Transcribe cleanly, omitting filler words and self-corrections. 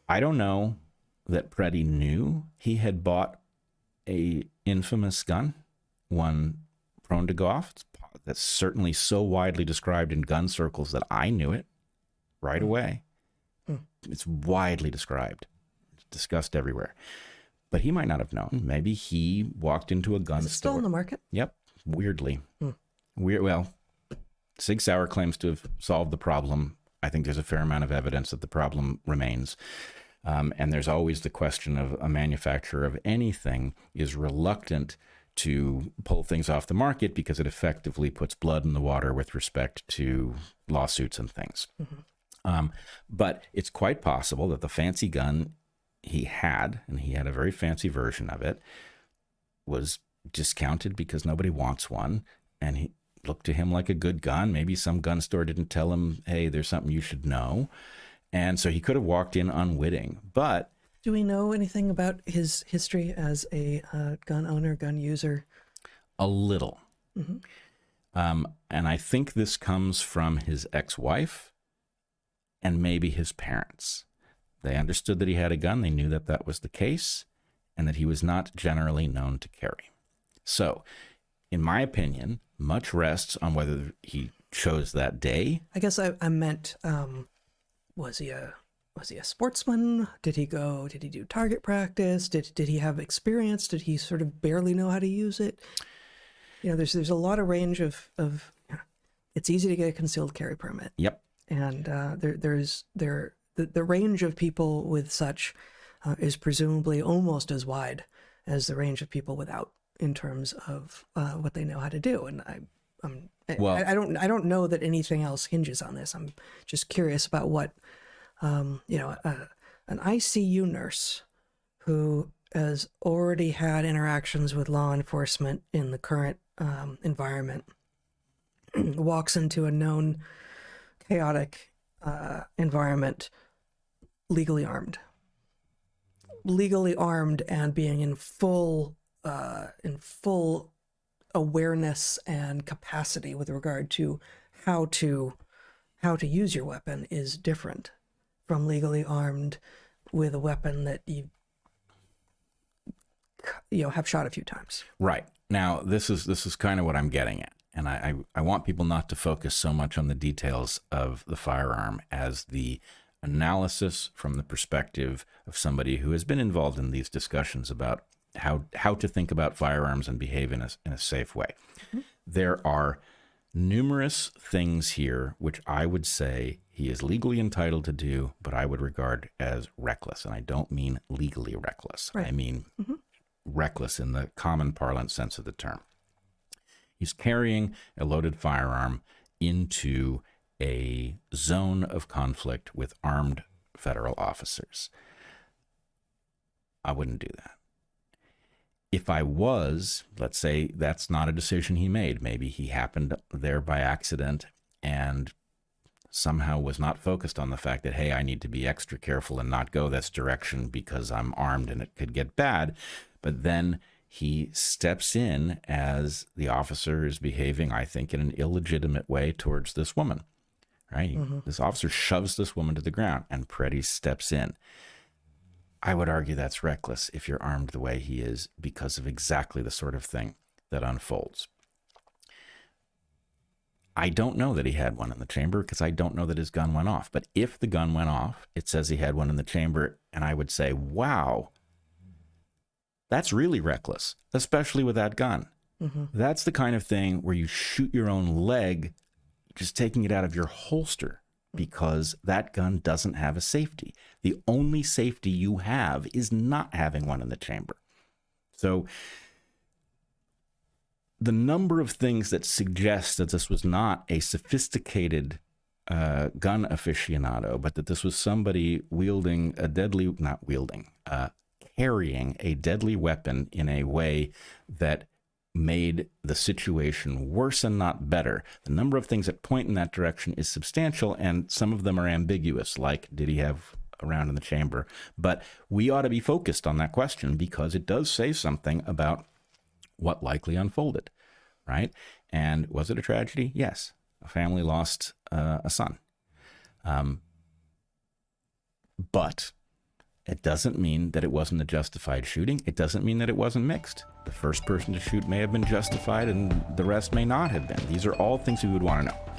I don't know that Pretti knew he had bought a infamous gun, one prone to go off. That's certainly so widely described in gun circles that I knew it right away. It's widely described. It's discussed everywhere. But he might not have known. Maybe he walked into a gun Is it store. still on the market? Yep. Weirdly. Well, Sig Sauer claims to have solved the problem. I think there's a fair amount of evidence that the problem remains. And there's always the question of a manufacturer of anything is reluctant to pull things off the market because it effectively puts blood in the water with respect to lawsuits and things. But it's quite possible that the fancy gun he had, and he had a very fancy version of it, was discounted because nobody wants one. And he looked to him like a good gun. Maybe some gun store didn't tell him, hey, there's something you should know. And so he could have walked in unwitting. But do we know anything about his history as a gun owner, gun user? A little. And I think this comes from his ex-wife and maybe his parents. They understood that he had a gun. They knew that that was the case and that he was not generally known to carry. So, in my opinion, much rests on whether he chose that day. I guess I meant, was he a sportsman? Did he do target practice? Did he have experience? Did he sort of barely know how to use it? You know, there's a lot of range of it's easy to get a concealed carry permit. Yep. And the range of people with such is presumably almost as wide as the range of people without, in terms of what they know how to do. And I don't know that anything else hinges on this. I'm just curious about what an ICU nurse who has already had interactions with law enforcement in the current environment walks into a known chaotic environment legally armed and being in full awareness and capacity with regard to how to use your weapon is different from legally armed with a weapon that you have shot a few times. Right. Now, this is kind of what I'm getting at. And I want people not to focus so much on the details of the firearm as the analysis from the perspective of somebody who has been involved in these discussions about how to think about firearms and behave in a safe way. Mm-hmm. There are numerous things here which I would say he is legally entitled to do, but I would regard as reckless. And I don't mean legally reckless. Right. I mean reckless in the common parlance sense of the term. He's carrying a loaded firearm into a zone of conflict with armed federal officers. I wouldn't do that. If I was, let's say that's not a decision he made. Maybe he happened there by accident and somehow was not focused on the fact that, hey, I need to be extra careful and not go this direction because I'm armed and it could get bad. But then he steps in as the officer is behaving, I think, in an illegitimate way towards this woman, right? This officer shoves this woman to the ground and Pretti steps in. I would argue that's reckless if you're armed the way he is because of exactly the sort of thing that unfolds. I don't know that he had one in the chamber because I don't know that his gun went off. But if the gun went off, it says he had one in the chamber, and I would say, wow, that's really reckless, especially with that gun. That's the kind of thing where you shoot your own leg, just taking it out of your holster because that gun doesn't have a safety. The only safety you have is not having one in the chamber. So the number of things that suggest that this was not a sophisticated gun aficionado, but that this was somebody carrying a deadly weapon in a way that made the situation worse and not better. The number of things that point in that direction is substantial, and some of them are ambiguous, like did he have a round in the chamber? But we ought to be focused on that question because it does say something about what likely unfolded, right? And was it a tragedy? Yes. A family lost a son. But It doesn't mean that it wasn't a justified shooting. It doesn't mean that it wasn't mixed. The first person to shoot may have been justified and the rest may not have been. These are all things we would want to know.